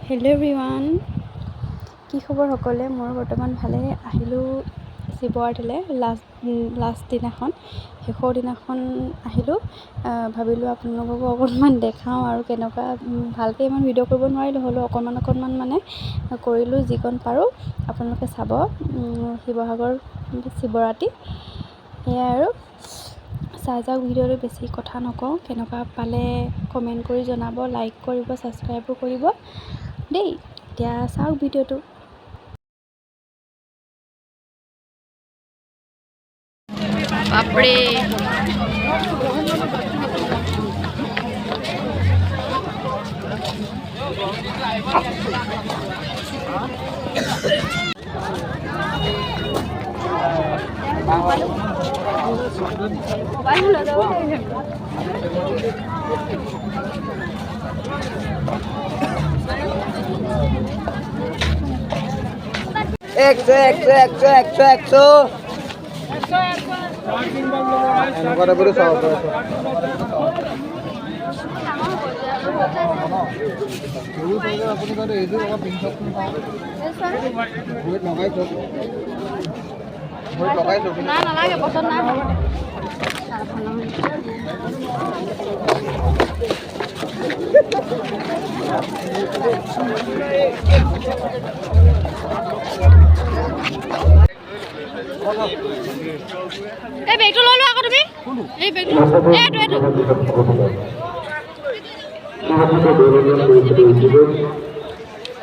Hello' everyone, কি খবৰ সকলোৱে? মই বৰ্তমান ভালে আহিলোঁ শিৱৰাত্ৰিলৈ। লাষ্ট দিনাখন, শেষৰ দিনাখন আহিলোঁ। ভাবিলোঁ আপোনালোককো অকণমান দেখাওঁ আৰু কেনেকুৱা। ভালকৈ ইমান ভিডিঅ' কৰিব নোৱাৰিলোঁ, হ'লেও অকণমান মানে কৰিলোঁ যিকণ পাৰোঁ। আপোনালোকে চাব। শিৱসাগৰ শিৱৰাত্ৰি সেয়াই আৰু চাই যাওক ভিডিঅ'টো। বেছি কথা নকওঁ, কেনেকুৱা পালে কমেণ্ট কৰি জনাব, লাইক কৰিব, ছাবস্ক্ৰাইবো কৰিব দেই। এতিয়া চাওক ভিডিঅ'টো। বাপৰে, একশো নালাগে, পচন্দ নাই। এই বেগটো লৈ লোৱা আকৌ তুমি। এই বেগটো এইটো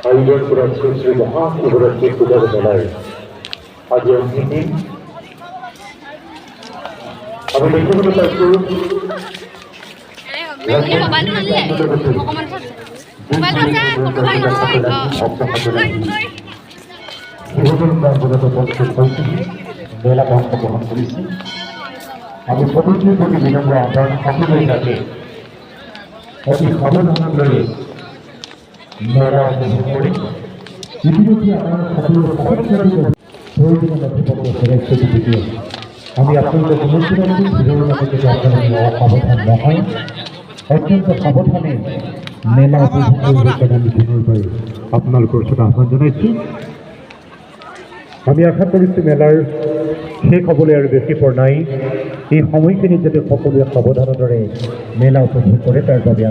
আয়োজন করেছে শ্রী মহাশিবরাত্রি পূজার মেলায়। আজ দিন আমি দেখতে পাচ্ছি মেলা অংশগ্রহণ করেছি। আমি সকলের প্রতি বিনম্র আহ্বান সকলের কাছে অতি সাবধান লয়ে মেলা উপভোগ করি। ইতিমধ্যে আমার সকলের প্রয়োজনীয় নথিপত্র ফেরার ভিডিও আমি আপনাদের অনুরোধ রাখছি, ভিডিওর মধ্যে যদি আপনারা অসাবধান না হয়, অত্যন্ত সাবধানে মেলা উপভোগ করবে সেটা আমি বিনয়ভাবে আপনাদের ওচৰত আহ্বান জনাইছো। আমি আশা কৰিছোঁ মেলাৰ শেষ হ'বলৈ আৰু বেছি পৰ নাই। এই সময়খিনিত যাতে সকলোৱে সাৱধানতাৰে মেলা উপভোগ কৰে তাৰ বাবে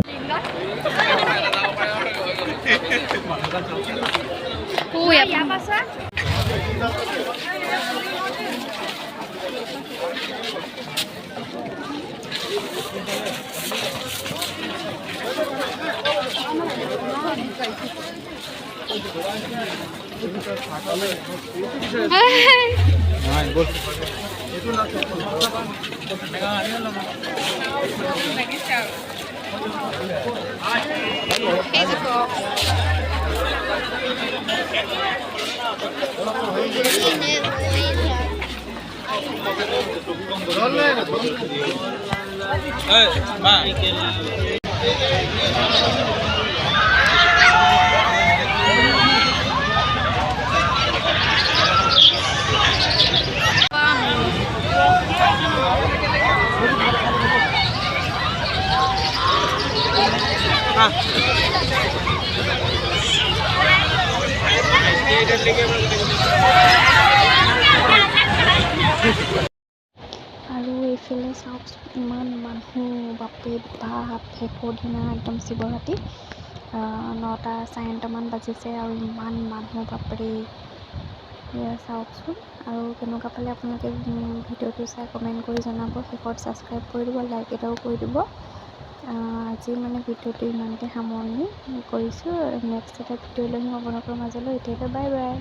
আৰু এইফালে চাওকচোন, ইমান মানুহ, বাপৰে বাপ। শেষৰ দিনা একদম শিৱৰাত্ৰি 9টা চাৰে 9টামান বাজিছে আৰু ইমান মানুহ, বাপৰে। এয়া চাওকচোন। আৰু কেনেকুৱা পালে আপোনালোকে ভিডিঅ'টো চাই কমেণ্ট কৰি জনাব। শেষত ছাবস্ক্ৰাইব কৰি দিব, লাইক এটাও কৰি দিব। আজি মানে ভিডিঅ'টো ইমানতে সামৰণি কৰিছোঁ। নেক্সট এটা ভিডিঅ' লৈ আহিম আপোনালোকৰ মাজলৈ। এতিয়ালৈ বাই বাই।